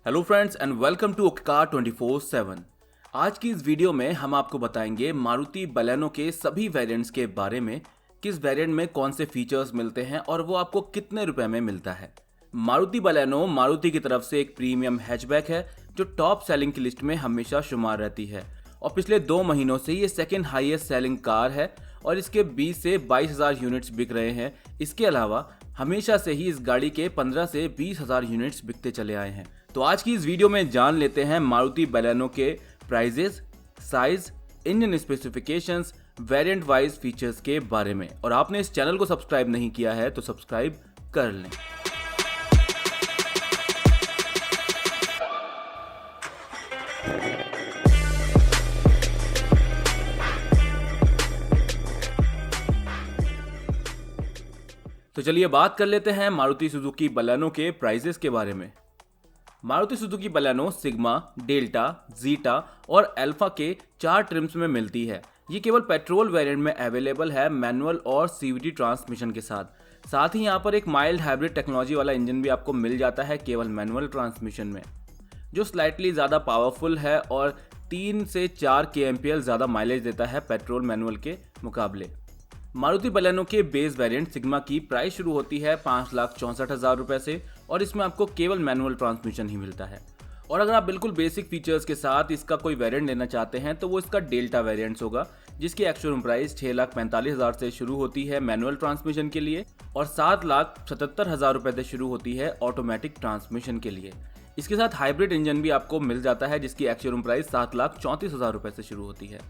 Hello friends and welcome to car 24/7। आज की इस वीडियो में हम आपको बताएंगे मारुति बलेनो के सभी वेरिएंट्स के बारे में, किस वेरिएंट में कौन से फीचर्स मिलते हैं और वो आपको कितने रुपए में मिलता है। मारुति बलेनो मारुति की तरफ से एक प्रीमियम हैचबैक है जो टॉप सेलिंग की लिस्ट में हमेशा शुमार रहती है और पिछले 2 महीनों से ये सेकेंड हाईएस्ट सेलिंग कार है और इसके 20 से 22,000 यूनिट्स बिक रहे हैं। इसके अलावा हमेशा से ही इस गाड़ी के 15 से 20,000 यूनिट्स बिकते चले आए हैं। तो आज की इस वीडियो में जान लेते हैं मारुति बलेनो के prices, size, engine specifications, variant wise features के बारे में। और आपने इस चैनल को सब्सक्राइब नहीं किया है तो सब्सक्राइब कर लें। तो चलिए बात कर लेते हैं मारुति सुजुकी बलेनो के प्राइजेस के बारे में। Maruti Suzuki Baleno sigma, delta, zeta और अल्फा के 4 ट्रिम्स में मिलती है। ये केवल पेट्रोल वेरिएंट में अवेलेबल है, मैनुअल और सीवीटी ट्रांसमिशन के साथ ही यहाँ पर एक माइल्ड हाइब्रिड टेक्नोलॉजी वाला इंजन भी आपको मिल जाता है केवल मैनुअल ट्रांसमिशन में, जो स्लाइटली ज़्यादा पावरफुल है और 3 से 4 kmpl ज़्यादा माइलेज देता है पेट्रोल मैनुअल के मुकाबले। मारुति बलेनो के बेस वेरिएंट सिग्मा की प्राइस शुरू होती है 5,64,000 रुपए से और इसमें आपको केवल मैनुअल ट्रांसमिशन ही मिलता है। और अगर आप बिल्कुल बेसिक फीचर्स के साथ इसका कोई वेरिएंट लेना चाहते हैं तो वो इसका डेल्टा वेरिएंट होगा, जिसकी एक्चुअल प्राइस 6,45,000 से शुरू होती है मैनुअल ट्रांसमिशन के लिए और 7,77,000 रुपए से शुरू होती है ऑटोमेटिक ट्रांसमिशन के लिए। इसके साथ हाइब्रिड इंजन भी आपको मिल जाता है, जिसकी एक्चुअल प्राइस 7,34,000 रुपए से शुरू होती है।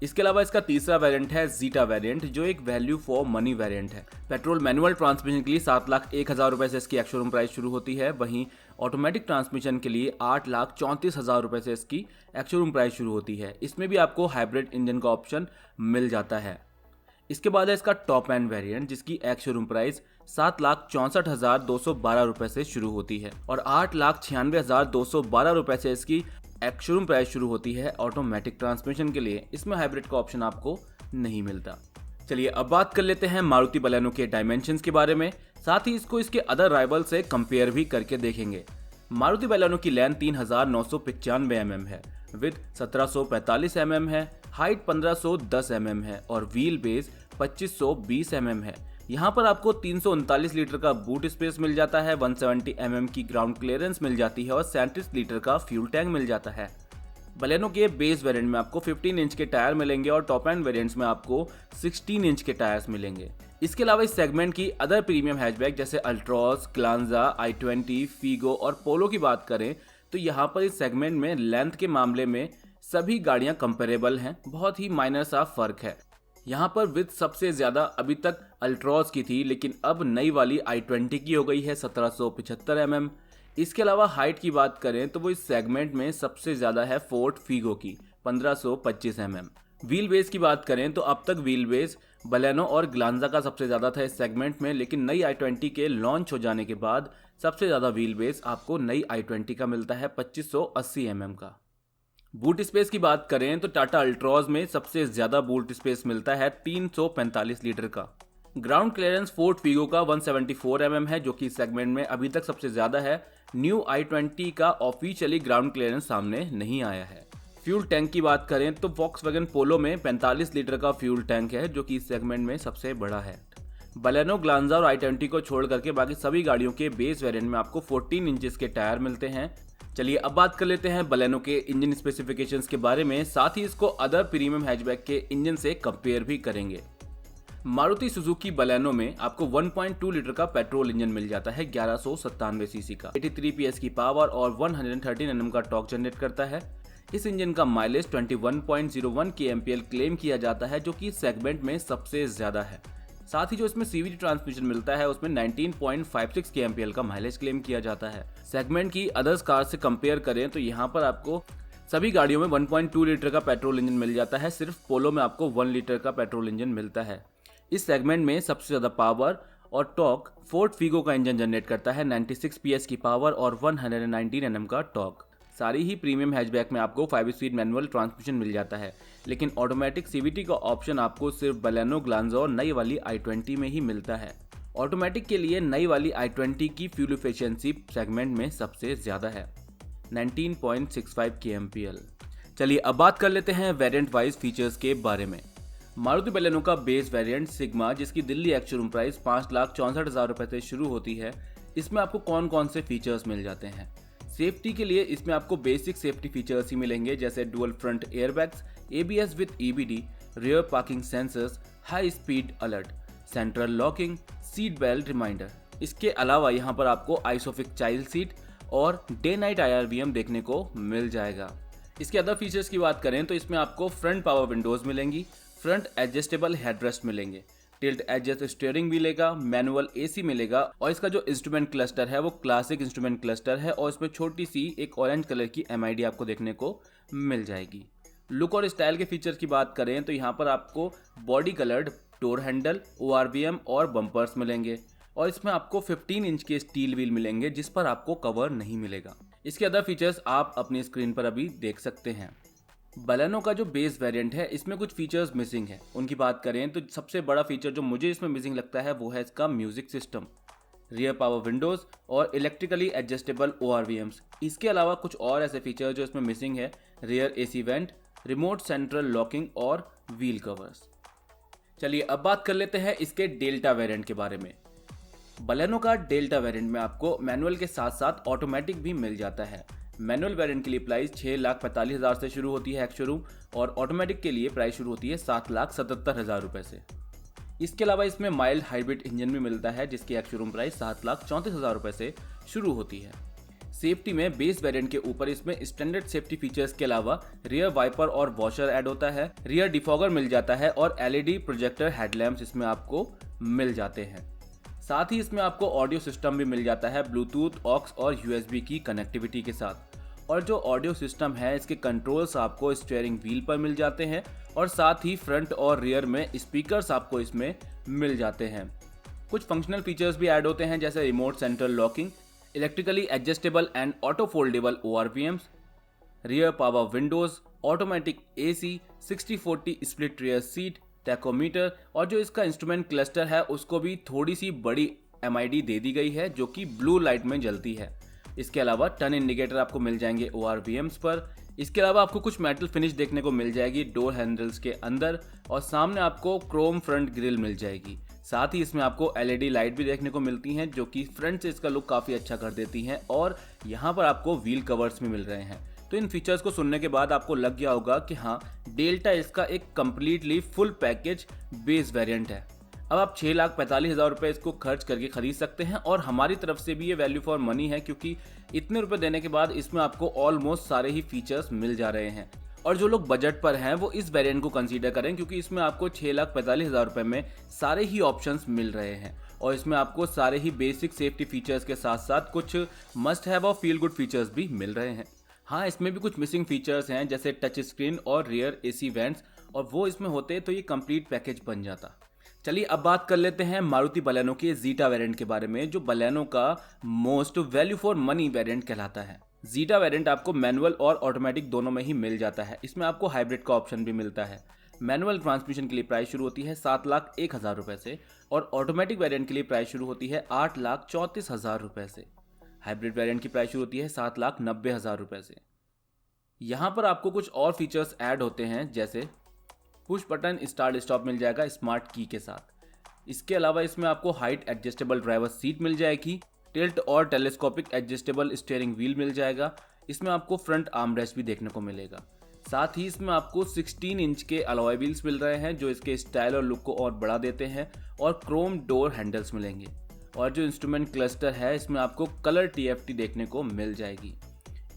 इसके अलावा इसका तीसरा वेरिएंट है जीटा वेरिएंट, जो एक वैल्यू फॉर मनी वेरिएंट है। पेट्रोल मैनुअल ट्रांसमिशन के लिए 7,01,000 रुपए से इसकी एक्चुअल प्राइस शुरू होती है, वहीं ऑटोमेटिक ट्रांसमिशन के लिए 8,34,000 रुपए से इसकी एक्चुअल प्राइस शुरू होती है। इसमें भी आपको हाइब्रिड इंजन का ऑप्शन मिल जाता है। इसके बाद है इसका टॉप एंड वेरिएंट, जिसकी एक्चुअल प्राइस 7,64,212 रुपए से शुरू होती है और 8,96,212 रुपए से इसकी एक्चुअल प्राइस शुरू होती है ऑटोमेटिक ट्रांसमिशन के लिए। इसमें हाइब्रिड का ऑप्शन आपको नहीं मिलता। चलिए अब बात कर लेते हैं मारुति बलेनो के डायमेंशंस के बारे में, साथ ही इसको इसके अदर राइवल से कंपेयर भी करके देखेंगे। मारुति बलेनो की लेंथ 3,995 mm है, विड्थ 1,745 mm है, हाइट 1,510 mm है और व्हील बेस 2,520 mm है। यहाँ पर आपको 339 लीटर का बूट स्पेस मिल जाता है, 170 mm की ग्राउंड क्लियरेंस मिल जाती है और 37 लीटर का फ्यूल टैंक मिल जाता है। बलेनो के बेस वेरिएंट में आपको 15 इंच के टायर मिलेंगे और टॉप एंड वेरिएंट्स में आपको 16 इंच के टायर्स मिलेंगे। इसके अलावा इस सेगमेंट की अदर प्रीमियम हैचबैक जैसे अल्ट्रॉस, ग्लांजा, i20, फीगो और पोलो की बात करें तो यहाँ पर इस सेगमेंट में लेंथ के मामले में सभी गाड़ियाँ कंपेरेबल हैं, बहुत ही माइनर सा फर्क है। यहाँ पर विड्थ सबसे ज़्यादा अभी तक अल्ट्रॉस की थी, लेकिन अब नई वाली i20 की हो गई है 1,775 mm। इसके अलावा हाइट की बात करें तो वो इस सेगमेंट में सबसे ज़्यादा है फोर्ड फीगो की 1,525 mm। व्हील बेस की बात करें तो अब तक व्हील बेस बलेनो और ग्लांजा का सबसे ज़्यादा था इस सेगमेंट में, लेकिन नई i20 के लॉन्च हो जाने के बाद सबसे ज़्यादा व्हील बेस आपको नई i20 का मिलता है 2,580 mm का। बूट स्पेस की बात करें तो टाटा अल्ट्रॉज में सबसे ज्यादा बूट स्पेस मिलता है 345 लीटर का। ग्राउंड क्लियरेंस फोर्ड फीगो का 174 mm है, जो कि सेगमेंट में अभी तक सबसे ज्यादा है। न्यू i20 का ऑफिशियली ग्राउंड क्लियरेंस सामने नहीं आया है। फ्यूल टैंक की बात करें तो वॉक्सवैगन पोलो में 45 लीटर का फ्यूल टैंक है, जो कि इस सेगमेंट में सबसे बड़ा है। बलेनो, ग्लांजा और i20 को छोड़ करके बाकी सभी गाड़ियों के बेस वेरिएंट में आपको 14 इंचेस के टायर मिलते हैं। चलिए अब बात कर लेते हैं बलेनो के इंजन स्पेसिफिकेशंस के बारे में, साथ ही इसको अदर प्रीमियम हैचबैक के इंजन से कंपेयर भी करेंगे। मारुति सुजुकी बलेनो में आपको 1.2 लीटर का पेट्रोल इंजन मिल जाता है 1197 सीसी का, 83 PS की पावर और 113 Nm का टॉर्क जनरेट करता है। इस इंजन का माइलेज 21.01 kmpl क्लेम किया जाता है, जो कि सेगमेंट में सबसे ज्यादा है। साथ ही जो इसमें सीवीटी ट्रांसमिशन मिलता है उसमें 19.56 kmpl का माइलेज क्लेम किया जाता है। सेगमेंट की अदर्स कार से कंपेयर करें तो यहाँ पर आपको सभी गाड़ियों में 1.2 लीटर का पेट्रोल इंजन मिल जाता है, सिर्फ पोलो में आपको 1 लीटर का पेट्रोल इंजन मिलता है। इस सेगमेंट में सबसे ज़्यादा पावर और टॉर्क फोर्ड फीगो का इंजन जनरेट करता है, 96 PS की पावर और 119 Nm का टॉर्क। सारी ही प्रीमियम हैचबैक में आपको 5 स्पीड मैनुअल ट्रांसमिशन मिल जाता है, लेकिन ऑटोमेटिक सीवीटी का ऑप्शन आपको सिर्फ बलेनो, ग्लांजा और नई वाली i20 में ही मिलता है। ऑटोमेटिक के लिए नई वाली i20 की फ्यूल एफिशिएंसी सेगमेंट में सबसे ज़्यादा है। 19.65 kmpl। चलिए अब बात कर लेते हैं वेरिएंट वाइज फीचर्स के बारे में। मारुति बलेनो का बेस वेरिएंट सिग्मा, जिसकी दिल्ली एक्स शोरूम प्राइस 5,64,000 रुपए से शुरू होती है, इसमें आपको कौन कौन से फीचर्स मिल जाते हैं। सेफ्टी के लिए इसमें आपको बेसिक सेफ्टी फीचर्स ही मिलेंगे, जैसे dual front airbags, ABS with EBD, rear parking sensors, high speed alert, central locking, seat belt reminder. इसके अलावा यहाँ पर आपको आइसोफिक चाइल्ड सीट और डे नाइट IRVM देखने को मिल जाएगा। इसके अदर फीचर्स की बात करें तो इसमें आपको फ्रंट पावर विंडोज मिलेंगी, फ्रंट एडजस्टेबल हेडरेस्ट मिलेंगे, टिल्ट एडजस्ट स्टीयरिंग मिलेगा, मैनुअल AC मिलेगा और इसका जो इंस्ट्रूमेंट क्लस्टर है वो क्लासिक इंस्ट्रूमेंट क्लस्टर है और इसमें छोटी सी एक ऑरेंज कलर की MID आपको देखने को मिल जाएगी। लुक और स्टाइल के फीचर्स की बात करें तो यहाँ पर आपको body coloured door handle, ORVM और बम्पर्स मिलेंगे और इसमें आपको 15 इंच के स्टील व्हील मिलेंगे जिस पर आपको कवर नहीं मिलेगा। इसके अदर फीचर्स आप अपनी स्क्रीन पर अभी देख सकते हैं। बलेनो का जो बेस वेरिएंट है इसमें कुछ फीचर्स मिसिंग है। उनकी बात करें तो सबसे बड़ा फीचर जो मुझे इसमें मिसिंग लगता है वो है इसका music system, rear power Windows और इलेक्ट्रिकली एडजस्टेबल ORVMs। इसके अलावा कुछ और ऐसे फीचर जो इसमें मिसिंग है, rear AC went, remote central locking और व्हील कवर्स। चलिए अब बात कर लेते हैं इसके डेल्टा वेरिएंट के बारे में। बलेनो का डेल्टा वेरिएंट में आपको मैनुअल के साथ साथ ऑटोमेटिक भी मिल जाता है। मैनुअल वेरिएंट के लिए प्राइस 6,45,000 से शुरू होती है एक्स शोरूम और ऑटोमेटिक के लिए प्राइस शुरू होती है 7,77,000 रुपए से। इसके अलावा इसमें माइल्ड हाइब्रिड इंजन भी मिलता है जिसकी एक्स शोरूम प्राइस 7,34,000 रुपए से शुरू होती है। सेफ्टी में बेस वेरिएंट के ऊपर इसमें स्टैंडर्ड सेफ्टी फीचर्स के अलावा रियर वाइपर और वॉशर ऐड होता है, रियर डिफॉगर मिल जाता है और LED प्रोजेक्टर हेडलैम्प्स इसमें आपको मिल जाते हैं। साथ ही इसमें आपको ऑडियो सिस्टम भी मिल जाता है ब्लूटूथ, ऑक्स और USB की कनेक्टिविटी के साथ। और जो ऑडियो सिस्टम है इसके कंट्रोल्स आपको स्टीयरिंग व्हील पर मिल जाते हैं और साथ ही फ्रंट और रियर में स्पीकर्स आपको इसमें मिल जाते हैं। कुछ फंक्शनल फीचर्स भी ऐड होते हैं जैसे remote central locking, electrically adjustable and auto foldable ORVMs, rear power Windows, automatic AC, 60/40 split rear seat, tachometer और जो इसका इंस्ट्रूमेंट क्लस्टर है उसको भी थोड़ी सी बड़ी MID दे दी गई है जो कि ब्लू लाइट में जलती है। इसके अलावा टर्न इंडिकेटर आपको मिल जाएंगे ORVMs पर। इसके अलावा आपको कुछ मेटल फिनिश देखने को मिल जाएगी डोर हैंडल्स के अंदर और सामने आपको क्रोम फ्रंट ग्रिल मिल जाएगी। साथ ही इसमें आपको LED लाइट भी देखने को मिलती हैं जो कि फ्रंट से इसका लुक काफ़ी अच्छा कर देती हैं और यहाँ पर आपको व्हील कवर्स भी मिल रहे हैं। तो इन फीचर्स को सुनने के बाद आपको लग गया होगा कि हाँ, डेल्टा इसका एक completely full package base variant है। अब आप 6,45,000 रुपये इसको खर्च करके खरीद सकते हैं और हमारी तरफ से भी ये वैल्यू फॉर मनी है क्योंकि इतने रुपए देने के बाद इसमें आपको ऑलमोस्ट सारे ही फीचर्स मिल जा रहे हैं। और जो लोग बजट पर हैं वो इस वेरिएंट को कंसीडर करें क्योंकि इसमें आपको 6,45,000 रुपये में सारे ही ऑप्शंस मिल रहे हैं और इसमें आपको सारे ही बेसिक सेफ्टी फीचर्स के साथ साथ कुछ मस्ट हैव और फील गुड फीचर्स भी मिल रहे हैं। हाँ, इसमें भी कुछ मिसिंग फीचर्स हैं जैसे टच स्क्रीन और रियर AC वेंट्स और वो इसमें होते तो ये कंप्लीट पैकेज बन जाता। चलिए अब बात कर लेते हैं मारुति बलेनो के जीटा वेरिएंट के बारे में जो बलेनो का most value for money variant कहलाता है। जीटा वेरिएंट आपको मैनुअल और ऑटोमेटिक दोनों में ही मिल जाता है। इसमें आपको हाइब्रिड का ऑप्शन भी मिलता है। मैनुअल ट्रांसमिशन के लिए प्राइस शुरू होती है 7,01,000 रुपए से और ऑटोमेटिक वेरिएंट के लिए प्राइस शुरू होती है 8,34,000 रुपए से। हाइब्रिड वेरिएंट की प्राइस शुरू होती है 7,90,000 रुपए से। यहाँ पर आपको कुछ और फीचर्स ऐड होते हैं जैसे पुश बटन स्टार्ट स्टॉप मिल जाएगा स्मार्ट की के साथ। इसके अलावा इसमें आपको हाइट एडजस्टेबल ड्राइवर सीट मिल जाएगी, टिल्ट और टेलीस्कोपिक एडजस्टेबल स्टीयरिंग व्हील मिल जाएगा। इसमें आपको फ्रंट आर्मरेस्ट भी देखने को मिलेगा। साथ ही इसमें आपको 16 इंच के अलॉय व्हील्स मिल रहे हैं जो इसके स्टाइल और लुक को और बढ़ा देते हैं और क्रोम डोर हैंडल्स मिलेंगे। और जो इंस्ट्रूमेंट क्लस्टर है इसमें आपको कलर TFT देखने को मिल जाएगी।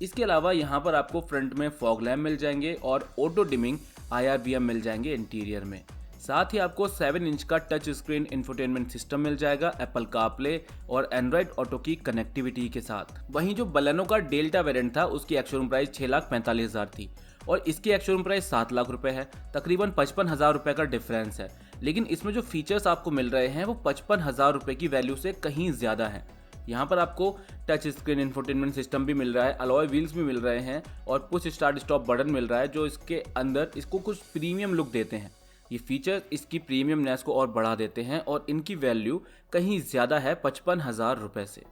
इसके अलावा यहाँ पर आपको फ्रंट में फॉग लैम्प मिल जाएंगे और ऑटो डिमिंग IRVM मिल जाएंगे इंटीरियर में। साथ ही आपको 7 इंच का टच स्क्रीन इंफोटेनमेंट सिस्टम मिल जाएगा एप्पल कारप्ले और एंड्रॉइड ऑटो की कनेक्टिविटी के साथ। वहीं जो बलेनो का डेल्टा वेरिएंट था उसकी एक्स-शोरूम प्राइस 6,45,000 थी और इसकी एक्स-शोरूम प्राइस 7 लाख रुपए है। तकरीबन 55,000 रुपए का डिफरेंस है, लेकिन इसमें जो फीचर्स आपको मिल रहे हैं वो 55,000 रुपए की वैल्यू से कहीं ज्यादा है। यहाँ पर आपको टच स्क्रीन इंफोटेनमेंट सिस्टम भी मिल रहा है, अलॉय व्हील्स भी मिल रहे हैं और पुश स्टार्ट स्टॉप बटन मिल रहा है जो इसके अंदर इसको कुछ प्रीमियम लुक देते हैं। ये फीचर्स इसकी प्रीमियमनेस को और बढ़ा देते हैं और इनकी वैल्यू कहीं ज़्यादा है 55,000 रुपये से।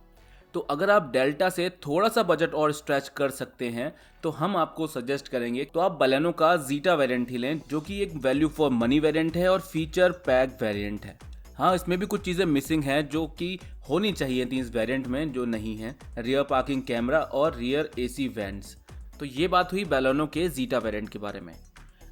तो अगर आप डेल्टा से थोड़ा सा बजट और स्ट्रेच कर सकते हैं तो हम आपको सजेस्ट करेंगे तो आप बलेनो का जीटा वेरिएंट ही लें, जो कि एक वैल्यू फॉर मनी वेरिएंट है और फीचर पैक वेरिएंट है। हाँ, इसमें भी कुछ चीज़ें मिसिंग हैं जो कि होनी चाहिए थी इस वेरिएंट में, जो नहीं है। रियर पार्किंग कैमरा और रियर एसी वेंट्स। तो ये बात हुई बलेनो के जीटा वेरिएंट के बारे में।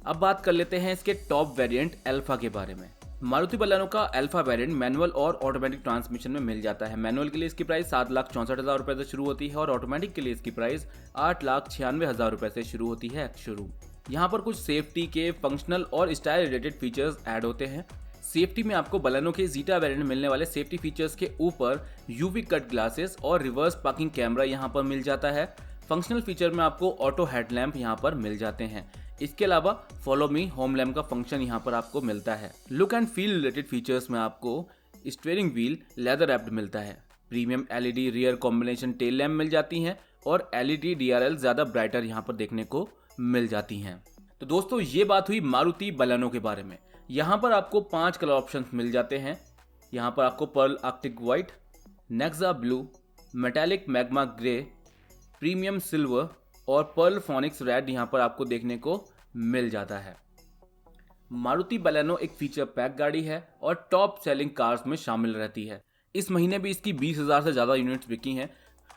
अब बात कर लेते हैं इसके टॉप वेरिएंट अल्फा के बारे में। मारुति बलेनो का अल्फा वेरिएंट मैनुअल और ऑटोमेटिक ट्रांसमिशन में मिल जाता है। मैनुअल के लिए इसकी प्राइस 7,64,000 रुपए से शुरू होती है और ऑटोमेटिक के लिए इसकी प्राइस 8,96,000 रुपए से शुरू होती है एक्स शोरूम। यहाँ पर कुछ सेफ्टी के, फंक्शनल और स्टाइल रिलेटेड फीचर्स ऐड होते हैं। सेफ्टी में आपको बलेनो के जीटा वेरिएंट मिलने वाले सेफ्टी फीचर्स के ऊपर यूवी कट ग्लासेस और रिवर्स पार्किंग कैमरा यहाँ पर मिल जाता है। फंक्शनल फीचर में आपको ऑटो हेडलैम्प यहाँ पर मिल जाते हैं। इसके अलावा फॉलो मी होम लैम्प का फंक्शन यहाँ पर आपको मिलता है। Look and feel related features में आपको स्टीयरिंग व्हील लेदर रैप्ड मिलता है। Premium LED rear combination tail lamp मिल जाती हैं और एलईडी डीआरएल ज्यादा ब्राइटर यहाँ पर देखने को मिल जाती हैं। तो दोस्तों, ये बात हुई मारुति बलेनो के बारे में। यहाँ पर आपको 5 कलर ऑप्शंस मिल जाते हैं। यहाँ पर आपको pearl arctic white, Nexa blue, metallic magma grey, premium silver और पर्ल फोनिक्स रेड यहाँ पर आपको देखने को मिल जाता है। मारुति बलेनो एक फीचर पैक गाड़ी है और टॉप सेलिंग कार्स में शामिल रहती है। इस महीने भी इसकी 20,000 से ज़्यादा यूनिट्स बिकी हैं।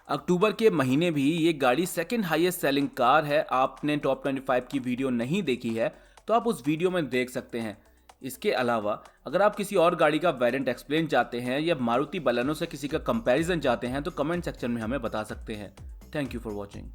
अक्टूबर के महीने भी ये गाड़ी सेकंड हाईएस्ट सेलिंग कार है। आपने टॉप 25 की वीडियो नहीं देखी है तो आप उस वीडियो में देख सकते हैं। इसके अलावा अगर आप किसी और गाड़ी का वेरिएंट एक्सप्लेन चाहते हैं या मारुति बलेनो से किसी का कंपैरिजन चाहते हैं तो कमेंट सेक्शन में हमें बता सकते हैं। Thank you for watching.